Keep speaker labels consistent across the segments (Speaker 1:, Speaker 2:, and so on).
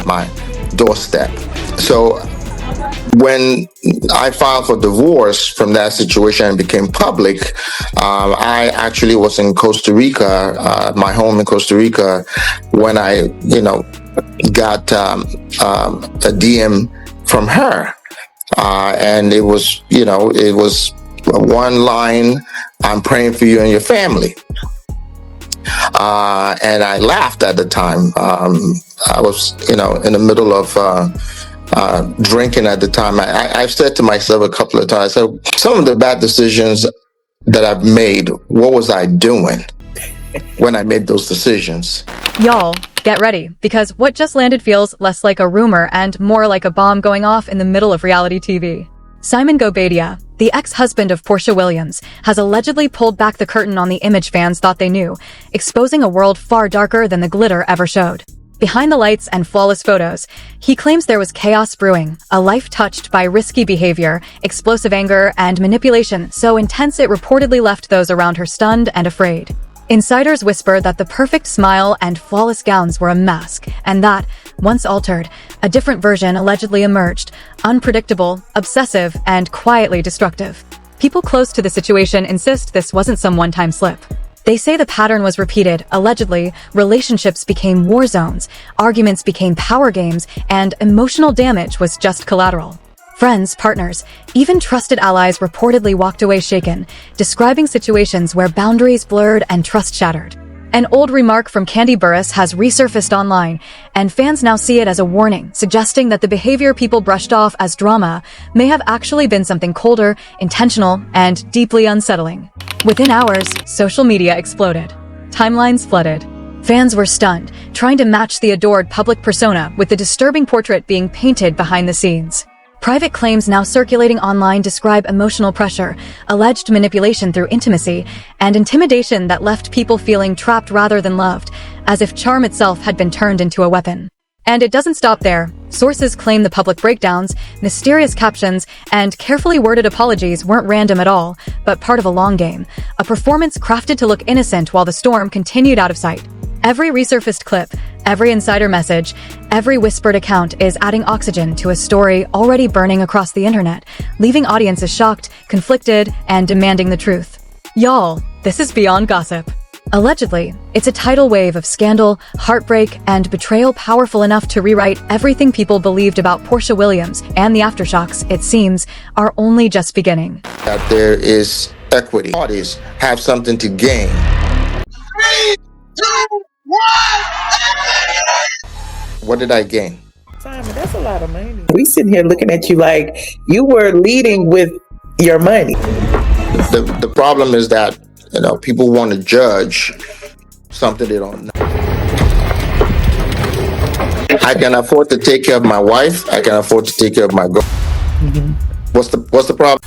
Speaker 1: my doorstep. So when I filed for divorce from that situation and became public, I actually was in Costa Rica, my home in Costa Rica, when I, got a DM from her. And it was one line, "I'm praying for you and your family." And I laughed at the time. I was, in the middle of drinking at the time. I've said to myself a couple of times, so some of the bad decisions that I've made, what was I doing when I made those decisions?
Speaker 2: Y'all, get ready, because what just landed feels less like a rumor and more like a bomb going off in the middle of reality TV. Simon Guobadia, the ex-husband of Portia Williams, has allegedly pulled back the curtain on the image fans thought they knew, exposing a world far darker than the glitter ever showed. Behind the lights and flawless photos, he claims there was chaos brewing, a life touched by risky behavior, explosive anger, and manipulation so intense it reportedly left those around her stunned and afraid. Insiders whisper that the perfect smile and flawless gowns were a mask, and that, once altered, a different version allegedly emerged, unpredictable, obsessive, and quietly destructive. People close to the situation insist this wasn't some one-time slip. They say the pattern was repeated. Allegedly, relationships became war zones, arguments became power games, and emotional damage was just collateral. Friends, partners, even trusted allies reportedly walked away shaken, describing situations where boundaries blurred and trust shattered. An old remark from Candy Burris has resurfaced online, and fans now see it as a warning, suggesting that the behavior people brushed off as drama may have actually been something colder, intentional, and deeply unsettling. Within hours, social media exploded. Timelines flooded. Fans were stunned, trying to match the adored public persona with the disturbing portrait being painted behind the scenes. Private claims now circulating online describe emotional pressure, alleged manipulation through intimacy, and intimidation that left people feeling trapped rather than loved, as if charm itself had been turned into a weapon. And it doesn't stop there. Sources claim the public breakdowns, mysterious captions, and carefully worded apologies weren't random at all, but part of a long game, a performance crafted to look innocent while the storm continued out of sight. Every resurfaced clip, every insider message, every whispered account is adding oxygen to a story already burning across the internet, leaving audiences shocked, conflicted, and demanding the truth. Y'all, this is beyond gossip. Allegedly, it's a tidal wave of scandal, heartbreak, and betrayal powerful enough to rewrite everything people believed about Portia Williams, and the aftershocks, it seems, are only just beginning.
Speaker 1: That there is equity. Parties have something to gain. 3, 2, 1. What did I gain?
Speaker 3: Simon, that's a lot of money. We sitting here looking at you like you were leading with your money.
Speaker 1: The problem is that, people want to judge something they don't know. I can afford to take care of my wife. I can afford to take care of my girl. Mm-hmm. What's the problem?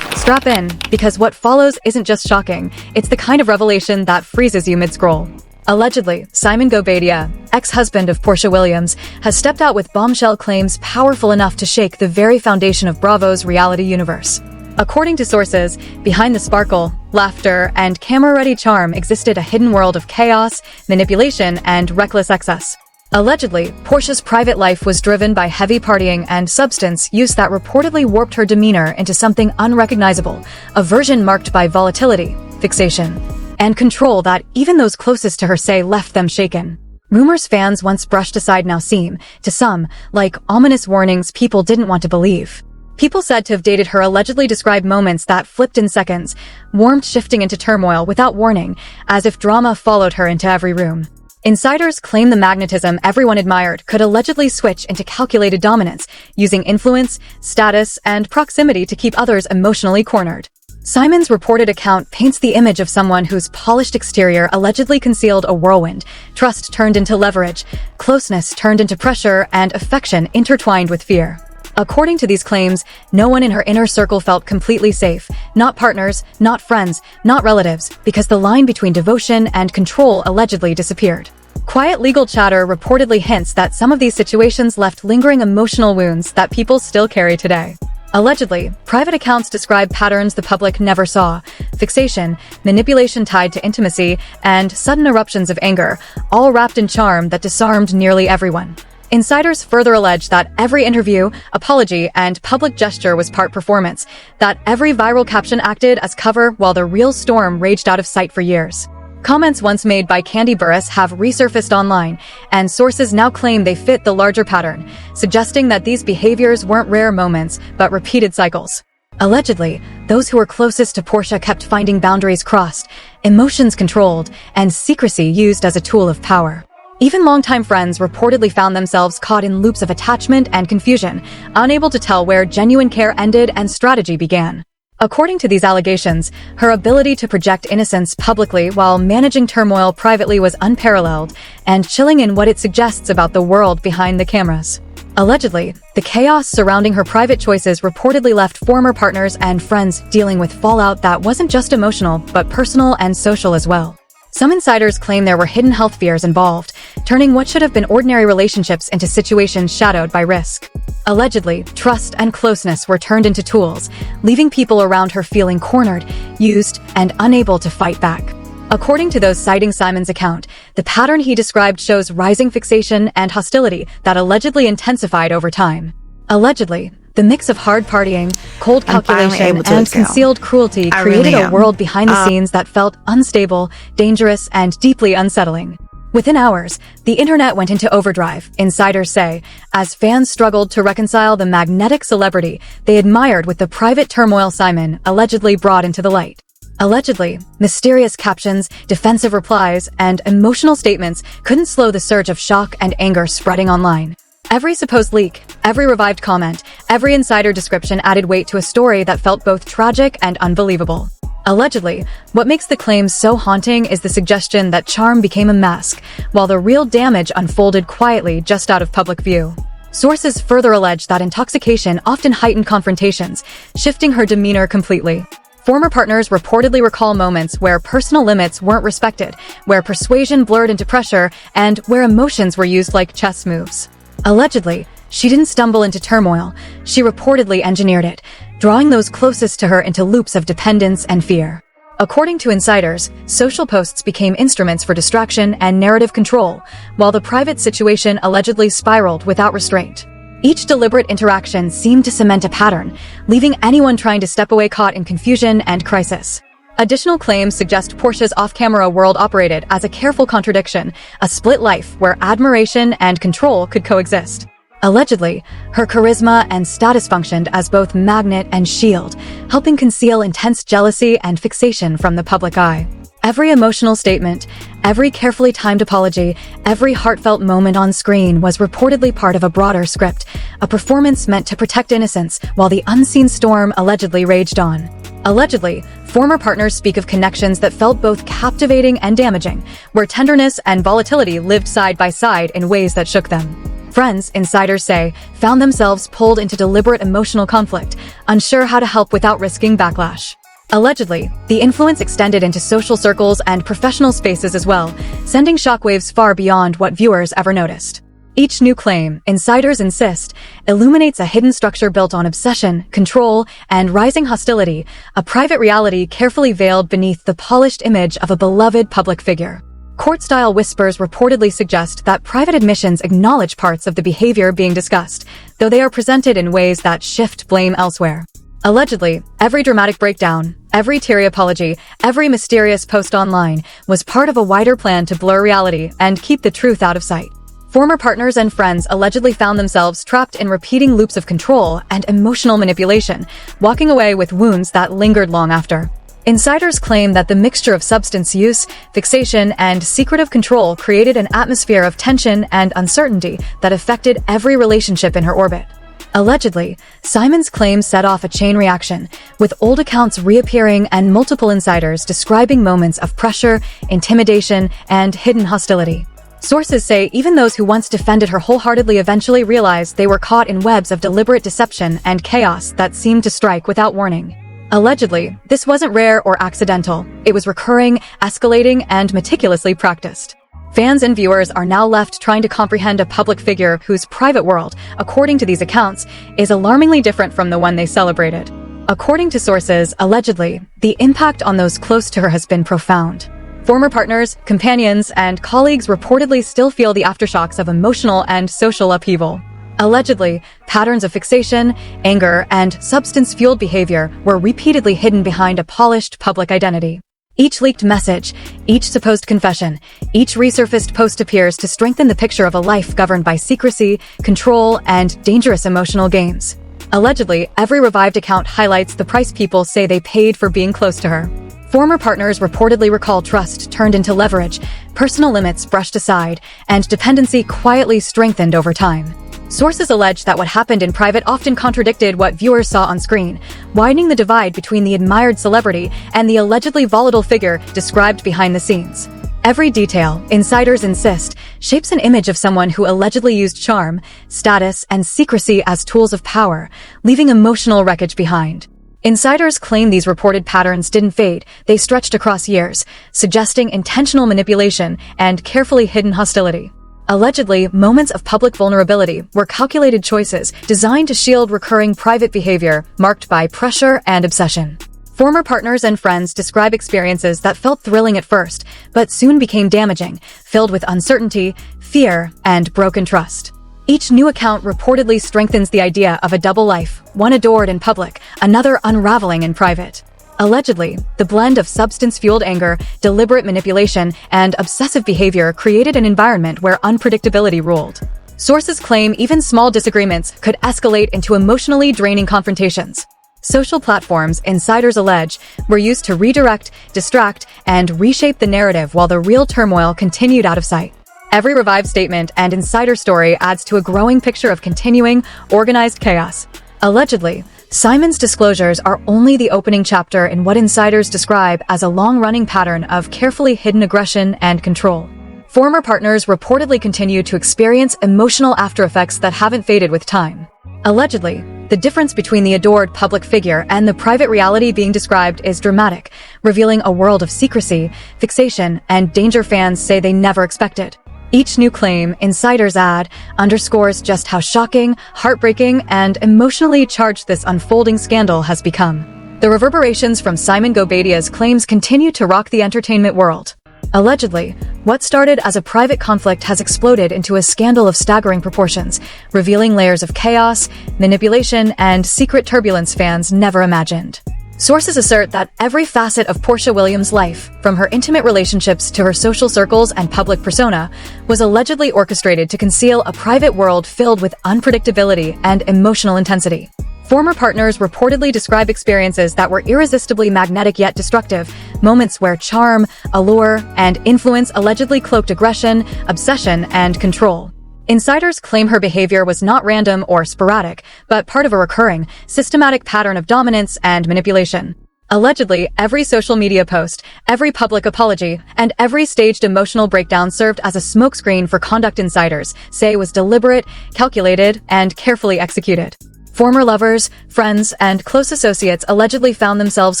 Speaker 2: Strap in, because what follows isn't just shocking, it's the kind of revelation that freezes you mid-scroll. Allegedly, Simon Guobadia, ex-husband of Portia Williams, has stepped out with bombshell claims powerful enough to shake the very foundation of Bravo's reality universe. According to sources, behind the sparkle, laughter, and camera-ready charm existed a hidden world of chaos, manipulation, and reckless excess. Allegedly, Portia's private life was driven by heavy partying and substance use that reportedly warped her demeanor into something unrecognizable, a version marked by volatility, fixation, and control that even those closest to her say left them shaken. Rumors fans once brushed aside now seem, to some, like ominous warnings people didn't want to believe. People said to have dated her allegedly described moments that flipped in seconds, warmth shifting into turmoil without warning, as if drama followed her into every room. Insiders claim the magnetism everyone admired could allegedly switch into calculated dominance, using influence, status, and proximity to keep others emotionally cornered. Simon's reported account paints the image of someone whose polished exterior allegedly concealed a whirlwind, trust turned into leverage, closeness turned into pressure, and affection intertwined with fear. According to these claims, no one in her inner circle felt completely safe, not partners, not friends, not relatives, because the line between devotion and control allegedly disappeared. Quiet legal chatter reportedly hints that some of these situations left lingering emotional wounds that people still carry today. Allegedly, private accounts describe patterns the public never saw: fixation, manipulation tied to intimacy, and sudden eruptions of anger, all wrapped in charm that disarmed nearly everyone. Insiders further allege that every interview, apology, and public gesture was part performance, that every viral caption acted as cover while the real storm raged out of sight for years. Comments once made by Candy Burris have resurfaced online, and sources now claim they fit the larger pattern, suggesting that these behaviors weren't rare moments, but repeated cycles. Allegedly, those who were closest to Portia kept finding boundaries crossed, emotions controlled, and secrecy used as a tool of power. Even longtime friends reportedly found themselves caught in loops of attachment and confusion, unable to tell where genuine care ended and strategy began. According to these allegations, her ability to project innocence publicly while managing turmoil privately was unparalleled, and chilling in what it suggests about the world behind the cameras. Allegedly, the chaos surrounding her private choices reportedly left former partners and friends dealing with fallout that wasn't just emotional, but personal and social as well. Some insiders claim there were hidden health fears involved, turning what should have been ordinary relationships into situations shadowed by risk. Allegedly, trust and closeness were turned into tools, leaving people around her feeling cornered, used, and unable to fight back. According to those citing Simon's account, the pattern he described shows rising fixation and hostility that allegedly intensified over time. Allegedly, the mix of hard partying, cold calculation, and concealed cruelty created a world behind the scenes that felt unstable, dangerous, and deeply unsettling. Within hours, the internet went into overdrive, insiders say, as fans struggled to reconcile the magnetic celebrity they admired with the private turmoil Simon allegedly brought into the light. Allegedly, mysterious captions, defensive replies, and emotional statements couldn't slow the surge of shock and anger spreading online. Every supposed leak, every revived comment, every insider description added weight to a story that felt both tragic and unbelievable. Allegedly, what makes the claims so haunting is the suggestion that charm became a mask, while the real damage unfolded quietly just out of public view. Sources further allege that intoxication often heightened confrontations, shifting her demeanor completely. Former partners reportedly recall moments where personal limits weren't respected, where persuasion blurred into pressure, and where emotions were used like chess moves. Allegedly, she didn't stumble into turmoil, she reportedly engineered it, drawing those closest to her into loops of dependence and fear. According to insiders, social posts became instruments for distraction and narrative control, while the private situation allegedly spiraled without restraint. Each deliberate interaction seemed to cement a pattern, leaving anyone trying to step away caught in confusion and crisis. Additional claims suggest Portia's off-camera world operated as a careful contradiction, a split life where admiration and control could coexist. Allegedly, her charisma and status functioned as both magnet and shield, helping conceal intense jealousy and fixation from the public eye. Every emotional statement, every carefully timed apology, every heartfelt moment on screen was reportedly part of a broader script, a performance meant to protect innocence while the unseen storm allegedly raged on. Allegedly, former partners speak of connections that felt both captivating and damaging, where tenderness and volatility lived side by side in ways that shook them. Friends, insiders say, found themselves pulled into deliberate emotional conflict, unsure how to help without risking backlash. Allegedly, the influence extended into social circles and professional spaces as well, sending shockwaves far beyond what viewers ever noticed. Each new claim, insiders insist, illuminates a hidden structure built on obsession, control, and rising hostility, a private reality carefully veiled beneath the polished image of a beloved public figure. Court-style whispers reportedly suggest that private admissions acknowledge parts of the behavior being discussed, though they are presented in ways that shift blame elsewhere. Allegedly, every dramatic breakdown, every teary apology, every mysterious post online was part of a wider plan to blur reality and keep the truth out of sight. Former partners and friends allegedly found themselves trapped in repeating loops of control and emotional manipulation, walking away with wounds that lingered long after. Insiders claim that the mixture of substance use, fixation, and secretive control created an atmosphere of tension and uncertainty that affected every relationship in her orbit. Allegedly, Simon's claims set off a chain reaction, with old accounts reappearing and multiple insiders describing moments of pressure, intimidation, and hidden hostility. Sources say even those who once defended her wholeheartedly eventually realized they were caught in webs of deliberate deception and chaos that seemed to strike without warning. Allegedly, this wasn't rare or accidental. It was recurring, escalating, and meticulously practiced. Fans and viewers are now left trying to comprehend a public figure whose private world, according to these accounts, is alarmingly different from the one they celebrated. According to sources, allegedly, the impact on those close to her has been profound. Former partners, companions, and colleagues reportedly still feel the aftershocks of emotional and social upheaval. Allegedly, patterns of fixation, anger, and substance-fueled behavior were repeatedly hidden behind a polished public identity. Each leaked message, each supposed confession, each resurfaced post appears to strengthen the picture of a life governed by secrecy, control, and dangerous emotional games. Allegedly, every revived account highlights the price people say they paid for being close to her. Former partners reportedly recall trust turned into leverage, personal limits brushed aside, and dependency quietly strengthened over time. Sources allege that what happened in private often contradicted what viewers saw on screen, widening the divide between the admired celebrity and the allegedly volatile figure described behind the scenes. Every detail, insiders insist, shapes an image of someone who allegedly used charm, status, and secrecy as tools of power, leaving emotional wreckage behind. Insiders claim these reported patterns didn't fade, they stretched across years, suggesting intentional manipulation and carefully hidden hostility. Allegedly, moments of public vulnerability were calculated choices designed to shield recurring private behavior marked by pressure and obsession. Former partners and friends describe experiences that felt thrilling at first, but soon became damaging, filled with uncertainty, fear, and broken trust. Each new account reportedly strengthens the idea of a double life, one adored in public, another unraveling in private. Allegedly, the blend of substance-fueled anger, deliberate manipulation, and obsessive behavior created an environment where unpredictability ruled. Sources claim even small disagreements could escalate into emotionally draining confrontations. Social platforms, insiders allege, were used to redirect, distract, and reshape the narrative while the real turmoil continued out of sight. Every revived statement and insider story adds to a growing picture of continuing, organized chaos. Allegedly, Simon's disclosures are only the opening chapter in what insiders describe as a long-running pattern of carefully hidden aggression and control. Former partners reportedly continue to experience emotional aftereffects that haven't faded with time. Allegedly, the difference between the adored public figure and the private reality being described is dramatic, revealing a world of secrecy, fixation, and danger fans say they never expected. Each new claim, insiders add, underscores just how shocking, heartbreaking, and emotionally charged this unfolding scandal has become. The reverberations from Simon Guobadia's claims continue to rock the entertainment world. Allegedly, what started as a private conflict has exploded into a scandal of staggering proportions, revealing layers of chaos, manipulation, and secret turbulence fans never imagined. Sources assert that every facet of Portia Williams' life, from her intimate relationships to her social circles and public persona, was allegedly orchestrated to conceal a private world filled with unpredictability and emotional intensity. Former partners reportedly describe experiences that were irresistibly magnetic yet destructive, moments where charm, allure, and influence allegedly cloaked aggression, obsession, and control. Insiders claim her behavior was not random or sporadic, but part of a recurring, systematic pattern of dominance and manipulation. Allegedly, every social media post, every public apology, and every staged emotional breakdown served as a smokescreen for conduct insiders say was deliberate, calculated, and carefully executed. Former lovers, friends, and close associates allegedly found themselves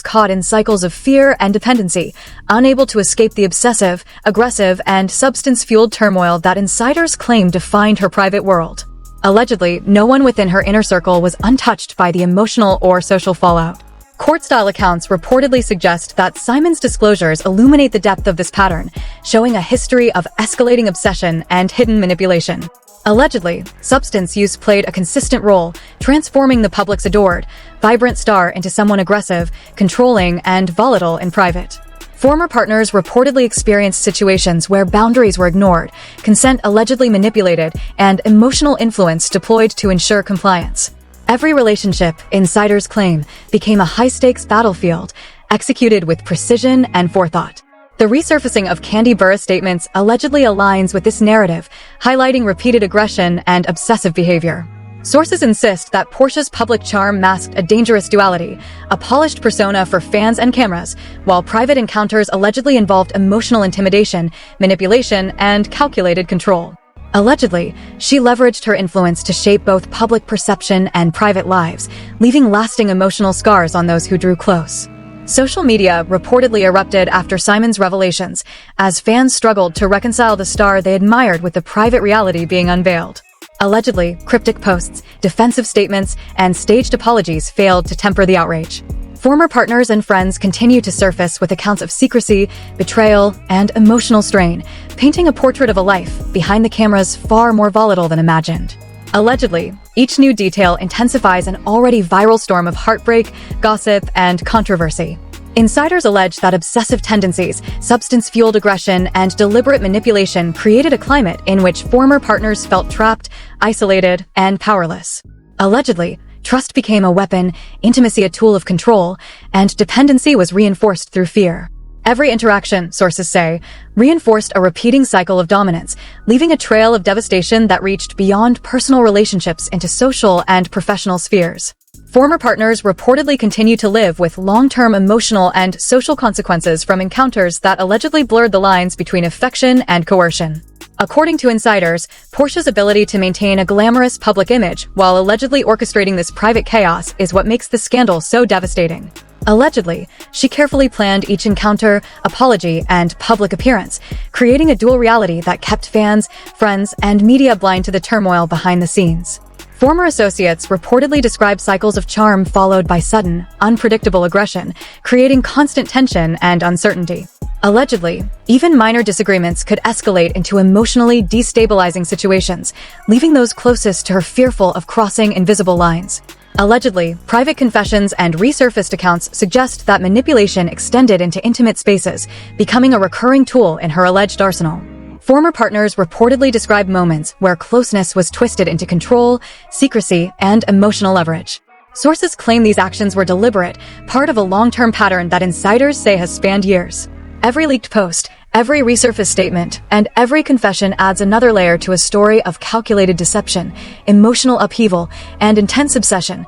Speaker 2: caught in cycles of fear and dependency, unable to escape the obsessive, aggressive, and substance-fueled turmoil that insiders claim defined her private world. Allegedly, no one within her inner circle was untouched by the emotional or social fallout. Court-style accounts reportedly suggest that Simon's disclosures illuminate the depth of this pattern, showing a history of escalating obsession and hidden manipulation. Allegedly, substance use played a consistent role, transforming the public's adored, vibrant star into someone aggressive, controlling, and volatile in private. Former partners reportedly experienced situations where boundaries were ignored, consent allegedly manipulated, and emotional influence deployed to ensure compliance. Every relationship, insiders claim, became a high-stakes battlefield, executed with precision and forethought. The resurfacing of Candy Burris statements allegedly aligns with this narrative, highlighting repeated aggression and obsessive behavior. Sources insist that Portia's public charm masked a dangerous duality, a polished persona for fans and cameras, while private encounters allegedly involved emotional intimidation, manipulation, and calculated control. Allegedly, she leveraged her influence to shape both public perception and private lives, leaving lasting emotional scars on those who drew close. Social media reportedly erupted after Simon's revelations, as fans struggled to reconcile the star they admired with the private reality being unveiled. Allegedly, cryptic posts, defensive statements, and staged apologies failed to temper the outrage. Former partners and friends continue to surface with accounts of secrecy, betrayal, and emotional strain, painting a portrait of a life behind the cameras far more volatile than imagined. Allegedly, each new detail intensifies an already viral storm of heartbreak, gossip, and controversy. Insiders allege that obsessive tendencies, substance-fueled aggression, and deliberate manipulation created a climate in which former partners felt trapped, isolated, and powerless. Allegedly, trust became a weapon, intimacy a tool of control, and dependency was reinforced through fear. Every interaction, sources say, reinforced a repeating cycle of dominance, leaving a trail of devastation that reached beyond personal relationships into social and professional spheres. Former partners reportedly continue to live with long-term emotional and social consequences from encounters that allegedly blurred the lines between affection and coercion. According to insiders, Portia's ability to maintain a glamorous public image while allegedly orchestrating this private chaos is what makes the scandal so devastating. Allegedly, she carefully planned each encounter, apology, and public appearance, creating a dual reality that kept fans, friends, and media blind to the turmoil behind the scenes. Former associates reportedly described cycles of charm followed by sudden, unpredictable aggression, creating constant tension and uncertainty. Allegedly, even minor disagreements could escalate into emotionally destabilizing situations, leaving those closest to her fearful of crossing invisible lines. Allegedly, private confessions and resurfaced accounts suggest that manipulation extended into intimate spaces, becoming a recurring tool in her alleged arsenal. Former partners reportedly described moments where closeness was twisted into control, secrecy, and emotional leverage. Sources claim these actions were deliberate, part of a long-term pattern that insiders say has spanned years. Every leaked post, every resurfaced statement, and every confession adds another layer to a story of calculated deception, emotional upheaval, and intense obsession,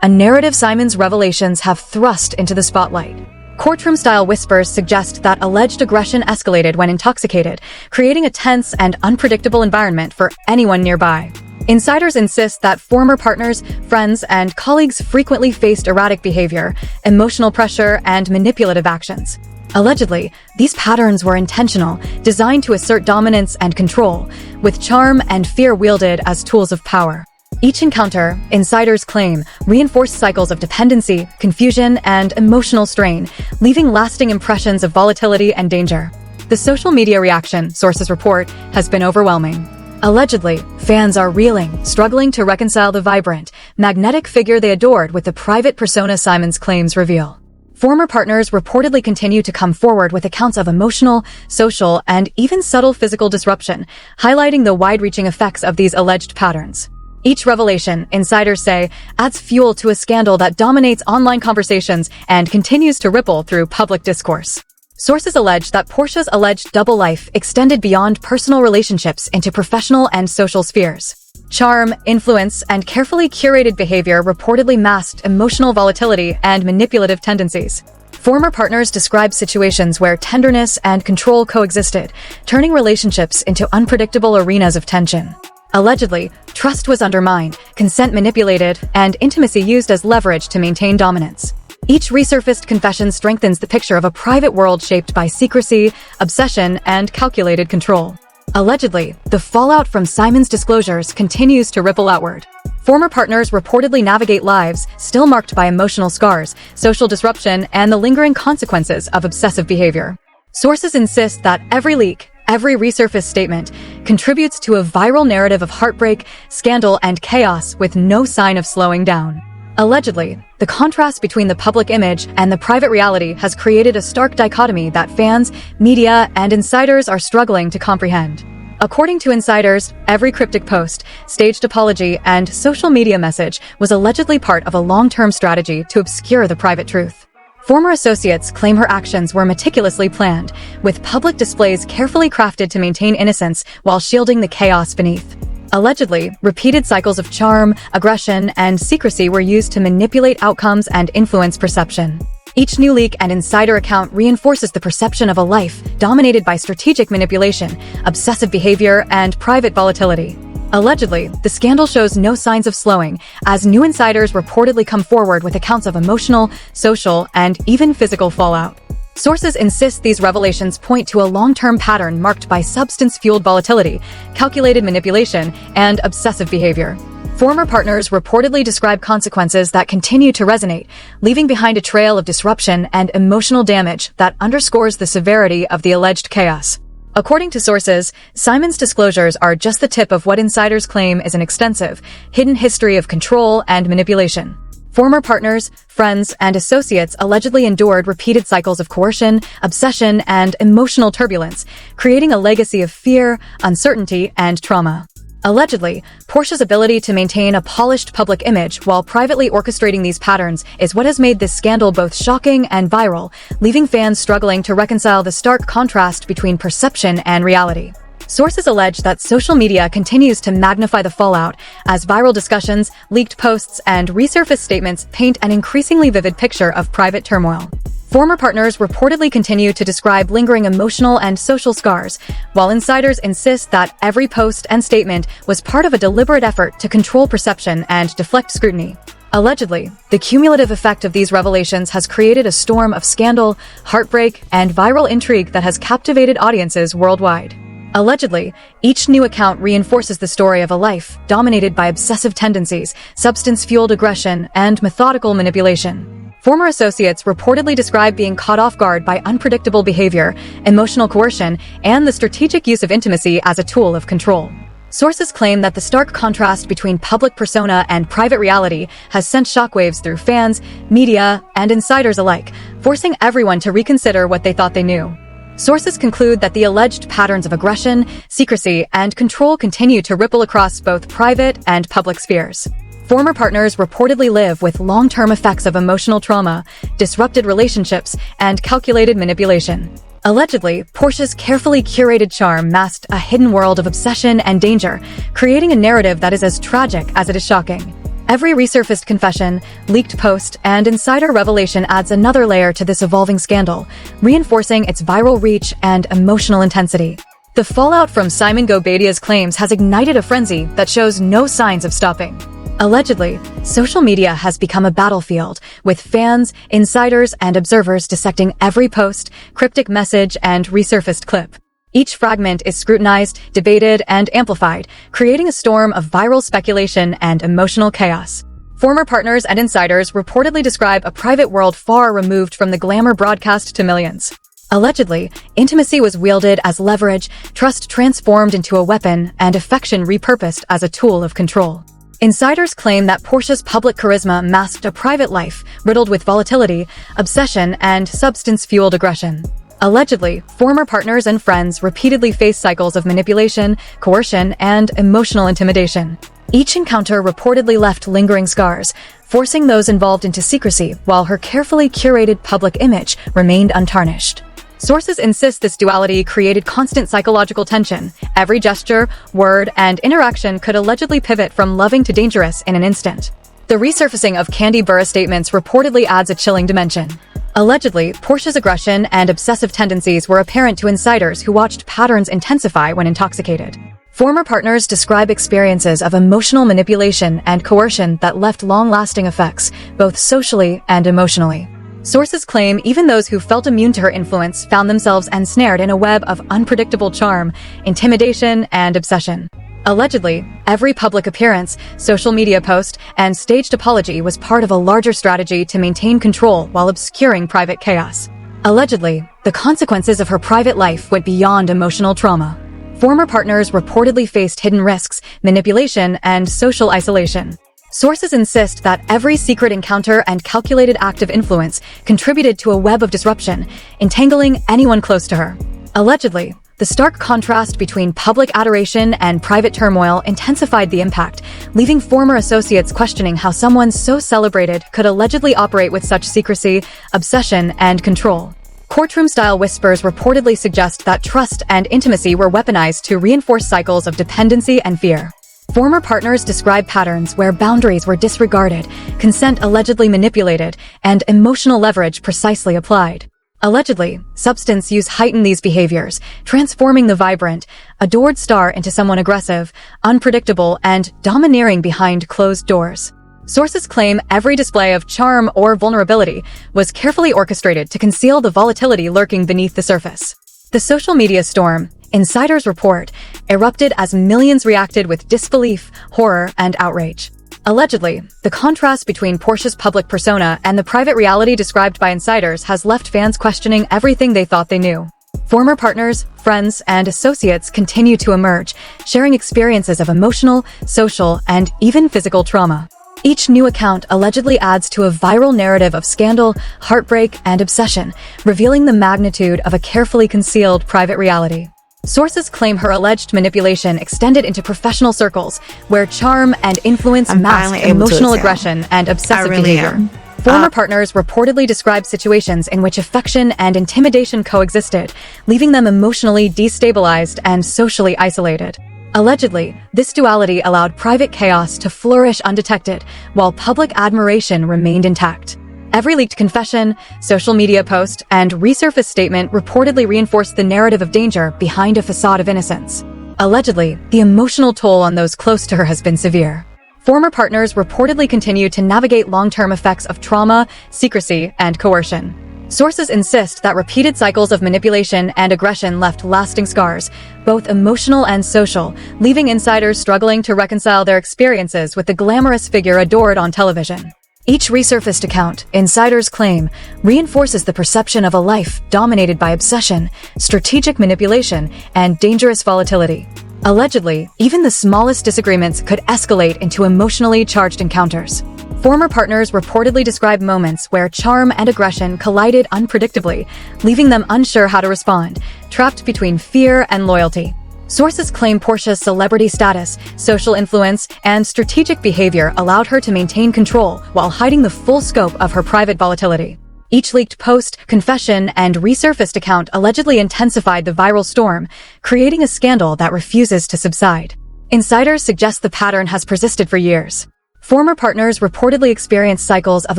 Speaker 2: a narrative Simon's revelations have thrust into the spotlight. Courtroom-style whispers suggest that alleged aggression escalated when intoxicated, creating a tense and unpredictable environment for anyone nearby. Insiders insist that former partners, friends, and colleagues frequently faced erratic behavior, emotional pressure, and manipulative actions. Allegedly, these patterns were intentional, designed to assert dominance and control, with charm and fear wielded as tools of power. Each encounter, insiders claim, reinforced cycles of dependency, confusion, and emotional strain, leaving lasting impressions of volatility and danger. The social media reaction, sources report, has been overwhelming. Allegedly, fans are reeling, struggling to reconcile the vibrant, magnetic figure they adored with the private persona Simon's claims reveal. Former partners reportedly continue to come forward with accounts of emotional, social, and even subtle physical disruption, highlighting the wide-reaching effects of these alleged patterns. Each revelation, insiders say, adds fuel to a scandal that dominates online conversations and continues to ripple through public discourse. Sources allege that Portia's alleged double life extended beyond personal relationships into professional and social spheres. Charm, influence, and carefully curated behavior reportedly masked emotional volatility and manipulative tendencies. Former partners describe situations where tenderness and control coexisted, turning relationships into unpredictable arenas of tension. Allegedly, trust was undermined, consent manipulated, and intimacy used as leverage to maintain dominance. Each resurfaced confession strengthens the picture of a private world shaped by secrecy, obsession, and calculated control. Allegedly, the fallout from Simon's disclosures continues to ripple outward. Former partners reportedly navigate lives still marked by emotional scars, social disruption, and the lingering consequences of obsessive behavior. Sources insist that every leak, every resurfaced statement, contributes to a viral narrative of heartbreak, scandal, and chaos with no sign of slowing down. Allegedly, the contrast between the public image and the private reality has created a stark dichotomy that fans, media, and insiders are struggling to comprehend. According to insiders, every cryptic post, staged apology, and social media message was allegedly part of a long-term strategy to obscure the private truth. Former associates claim her actions were meticulously planned, with public displays carefully crafted to maintain innocence while shielding the chaos beneath. Allegedly, repeated cycles of charm, aggression, and secrecy were used to manipulate outcomes and influence perception. Each new leak and insider account reinforces the perception of a life dominated by strategic manipulation, obsessive behavior, and private volatility. Allegedly, the scandal shows no signs of slowing, as new insiders reportedly come forward with accounts of emotional, social, and even physical fallout. Sources insist these revelations point to a long-term pattern marked by substance-fueled volatility, calculated manipulation, and obsessive behavior. Former partners reportedly describe consequences that continue to resonate, leaving behind a trail of disruption and emotional damage that underscores the severity of the alleged chaos. According to sources, Simon's disclosures are just the tip of what insiders claim is an extensive, hidden history of control and manipulation. Former partners, friends, and associates allegedly endured repeated cycles of coercion, obsession, and emotional turbulence, creating a legacy of fear, uncertainty, and trauma. Allegedly, Portia's ability to maintain a polished public image while privately orchestrating these patterns is what has made this scandal both shocking and viral, leaving fans struggling to reconcile the stark contrast between perception and reality. Sources allege that social media continues to magnify the fallout, as viral discussions, leaked posts, and resurfaced statements paint an increasingly vivid picture of private turmoil. Former partners reportedly continue to describe lingering emotional and social scars, while insiders insist that every post and statement was part of a deliberate effort to control perception and deflect scrutiny. Allegedly, the cumulative effect of these revelations has created a storm of scandal, heartbreak, and viral intrigue that has captivated audiences worldwide. Allegedly, each new account reinforces the story of a life dominated by obsessive tendencies, substance-fueled aggression, and methodical manipulation. Former associates reportedly describe being caught off guard by unpredictable behavior, emotional coercion, and the strategic use of intimacy as a tool of control. Sources claim that the stark contrast between public persona and private reality has sent shockwaves through fans, media, and insiders alike, forcing everyone to reconsider what they thought they knew. Sources conclude that the alleged patterns of aggression, secrecy, and control continue to ripple across both private and public spheres. Former partners reportedly live with long-term effects of emotional trauma, disrupted relationships, and calculated manipulation. Allegedly, Portia's carefully curated charm masked a hidden world of obsession and danger, creating a narrative that is as tragic as it is shocking. Every resurfaced confession, leaked post, and insider revelation adds another layer to this evolving scandal, reinforcing its viral reach and emotional intensity. The fallout from Simon Guobadia's claims has ignited a frenzy that shows no signs of stopping. Allegedly, social media has become a battlefield, with fans, insiders, and observers dissecting every post, cryptic message, and resurfaced clip. Each fragment is scrutinized, debated, and amplified, creating a storm of viral speculation and emotional chaos. Former partners and insiders reportedly describe a private world far removed from the glamour broadcast to millions. Allegedly, intimacy was wielded as leverage, trust transformed into a weapon, and affection repurposed as a tool of control. Insiders claim that Portia's public charisma masked a private life riddled with volatility, obsession, and substance-fueled aggression. Allegedly, former partners and friends repeatedly faced cycles of manipulation, coercion, and emotional intimidation. Each encounter reportedly left lingering scars, forcing those involved into secrecy while her carefully curated public image remained untarnished. Sources insist this duality created constant psychological tension. Every gesture, word, and interaction could allegedly pivot from loving to dangerous in an instant. The resurfacing of Candy Burra statements reportedly adds a chilling dimension. Allegedly, Portia's aggression and obsessive tendencies were apparent to insiders who watched patterns intensify when intoxicated. Former partners describe experiences of emotional manipulation and coercion that left long-lasting effects, both socially and emotionally. Sources claim even those who felt immune to her influence found themselves ensnared in a web of unpredictable charm, intimidation, and obsession. Allegedly, every public appearance, social media post, and staged apology was part of a larger strategy to maintain control while obscuring private chaos. Allegedly, the consequences of her private life went beyond emotional trauma. Former partners reportedly faced hidden risks, manipulation, and social isolation. Sources insist that every secret encounter and calculated act of influence contributed to a web of disruption, entangling anyone close to her. Allegedly, the stark contrast between public adoration and private turmoil intensified the impact, leaving former associates questioning how someone so celebrated could allegedly operate with such secrecy, obsession, and control. Courtroom-style whispers reportedly suggest that trust and intimacy were weaponized to reinforce cycles of dependency and fear. Former partners describe patterns where boundaries were disregarded, consent allegedly manipulated, and emotional leverage precisely applied. Allegedly, substance use heightened these behaviors, transforming the vibrant, adored star into someone aggressive, unpredictable, and domineering behind closed doors. Sources claim every display of charm or vulnerability was carefully orchestrated to conceal the volatility lurking beneath the surface. The social media storm, insiders report, erupted as millions reacted with disbelief, horror, and outrage. Allegedly, the contrast between Portia's public persona and the private reality described by insiders has left fans questioning everything they thought they knew. Former partners, friends, and associates continue to emerge, sharing experiences of emotional, social, and even physical trauma. Each new account allegedly adds to a viral narrative of scandal, heartbreak, and obsession, revealing the magnitude of a carefully concealed private reality. Sources claim her alleged manipulation extended into professional circles, where charm and influence masked emotional aggression and obsessive behavior. Former partners reportedly described situations in which affection and intimidation coexisted, leaving them emotionally destabilized and socially isolated. Allegedly, this duality allowed private chaos to flourish undetected, while public admiration remained intact. Every leaked confession, social media post, and resurfaced statement reportedly reinforced the narrative of danger behind a facade of innocence. Allegedly, the emotional toll on those close to her has been severe. Former partners reportedly continue to navigate long-term effects of trauma, secrecy, and coercion. Sources insist that repeated cycles of manipulation and aggression left lasting scars, both emotional and social, leaving insiders struggling to reconcile their experiences with the glamorous figure adored on television. Each resurfaced account, insiders claim, reinforces the perception of a life dominated by obsession, strategic manipulation, and dangerous volatility. Allegedly, even the smallest disagreements could escalate into emotionally charged encounters. Former partners reportedly describe moments where charm and aggression collided unpredictably, leaving them unsure how to respond, trapped between fear and loyalty. Sources claim Portia's celebrity status, social influence, and strategic behavior allowed her to maintain control while hiding the full scope of her private volatility. Each leaked post, confession, and resurfaced account allegedly intensified the viral storm, creating a scandal that refuses to subside. Insiders suggest the pattern has persisted for years. Former partners reportedly experienced cycles of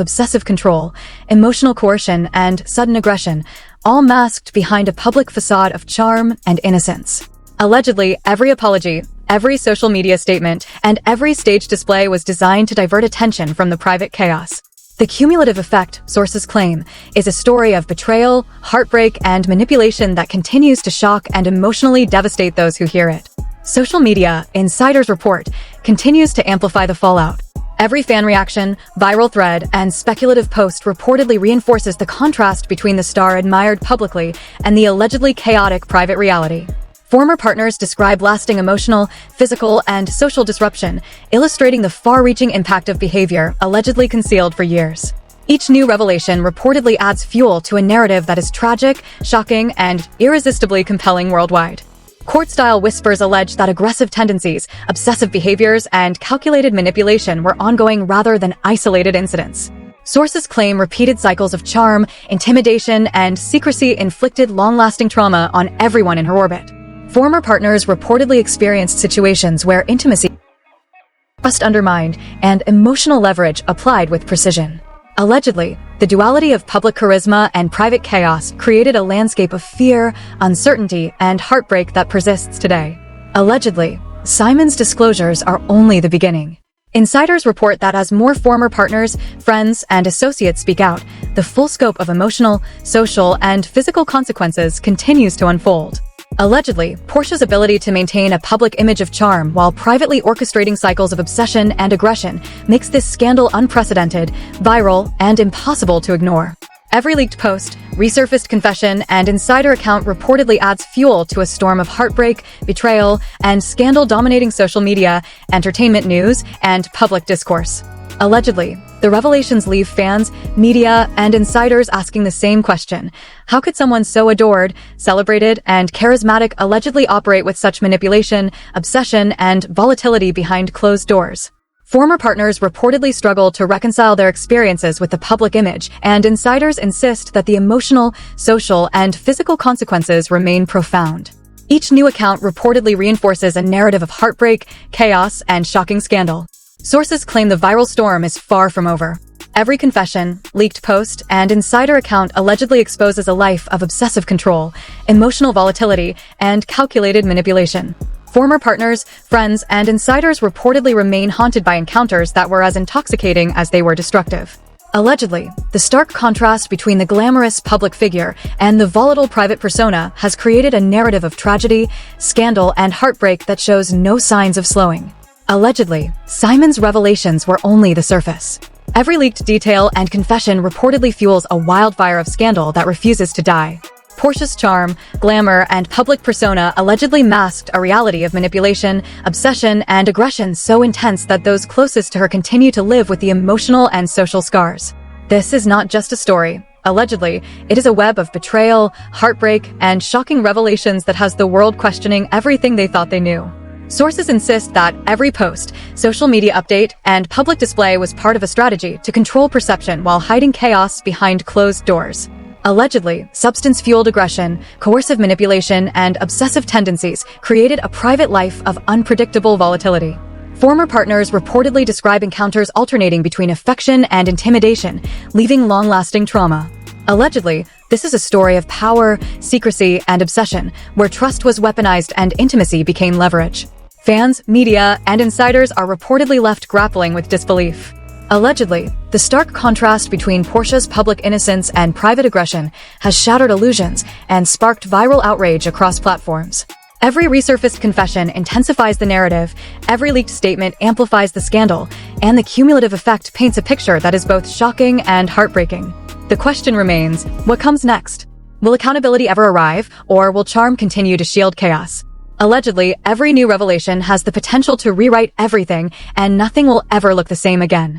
Speaker 2: obsessive control, emotional coercion, and sudden aggression, all masked behind a public facade of charm and innocence. Allegedly, every apology, every social media statement, and every stage display was designed to divert attention from the private chaos. The cumulative effect, sources claim, is a story of betrayal, heartbreak, and manipulation that continues to shock and emotionally devastate those who hear it. Social media, insiders report, continues to amplify the fallout. Every fan reaction, viral thread, and speculative post reportedly reinforces the contrast between the star admired publicly and the allegedly chaotic private reality. Former partners describe lasting emotional, physical, and social disruption, illustrating the far-reaching impact of behavior allegedly concealed for years. Each new revelation reportedly adds fuel to a narrative that is tragic, shocking, and irresistibly compelling worldwide. Court-style whispers allege that aggressive tendencies, obsessive behaviors, and calculated manipulation were ongoing rather than isolated incidents. Sources claim repeated cycles of charm, intimidation, and secrecy inflicted long-lasting trauma on everyone in her orbit. Former partners reportedly experienced situations where intimacy, trust undermined, and emotional leverage applied with precision. Allegedly, the duality of public charisma and private chaos created a landscape of fear, uncertainty, and heartbreak that persists today. Allegedly, Simon's disclosures are only the beginning. Insiders report that as more former partners, friends, and associates speak out, the full scope of emotional, social, and physical consequences continues to unfold. Allegedly, Portia's ability to maintain a public image of charm while privately orchestrating cycles of obsession and aggression makes this scandal unprecedented, viral, and impossible to ignore. Every leaked post, resurfaced confession, and insider account reportedly adds fuel to a storm of heartbreak, betrayal, and scandal dominating social media, entertainment news, and public discourse. Allegedly, the revelations leave fans, media, and insiders asking the same question. How could someone so adored, celebrated, and charismatic allegedly operate with such manipulation, obsession, and volatility behind closed doors? Former partners reportedly struggle to reconcile their experiences with the public image, and insiders insist that the emotional, social, and physical consequences remain profound. Each new account reportedly reinforces a narrative of heartbreak, chaos, and shocking scandal. Sources claim the viral storm is far from over. Every confession, leaked post, and insider account allegedly exposes a life of obsessive control, emotional volatility, and calculated manipulation. Former partners, friends, and insiders reportedly remain haunted by encounters that were as intoxicating as they were destructive. Allegedly, the stark contrast between the glamorous public figure and the volatile private persona has created a narrative of tragedy, scandal, and heartbreak that shows no signs of slowing. Allegedly, Simon's revelations were only the surface. Every leaked detail and confession reportedly fuels a wildfire of scandal that refuses to die. Portia's charm, glamour, and public persona allegedly masked a reality of manipulation, obsession, and aggression so intense that those closest to her continue to live with the emotional and social scars. This is not just a story. Allegedly, it is a web of betrayal, heartbreak, and shocking revelations that has the world questioning everything they thought they knew. Sources insist that every post, social media update, and public display was part of a strategy to control perception while hiding chaos behind closed doors. Allegedly, substance-fueled aggression, coercive manipulation, and obsessive tendencies created a private life of unpredictable volatility. Former partners reportedly describe encounters alternating between affection and intimidation, leaving long-lasting trauma. Allegedly, this is a story of power, secrecy, and obsession, where trust was weaponized and intimacy became leverage. Fans, media, and insiders are reportedly left grappling with disbelief. Allegedly, the stark contrast between Portia's public innocence and private aggression has shattered illusions and sparked viral outrage across platforms. Every resurfaced confession intensifies the narrative, every leaked statement amplifies the scandal, and the cumulative effect paints a picture that is both shocking and heartbreaking. The question remains, what comes next? Will accountability ever arrive, or will charm continue to shield chaos? Allegedly, every new revelation has the potential to rewrite everything, and nothing will ever look the same again.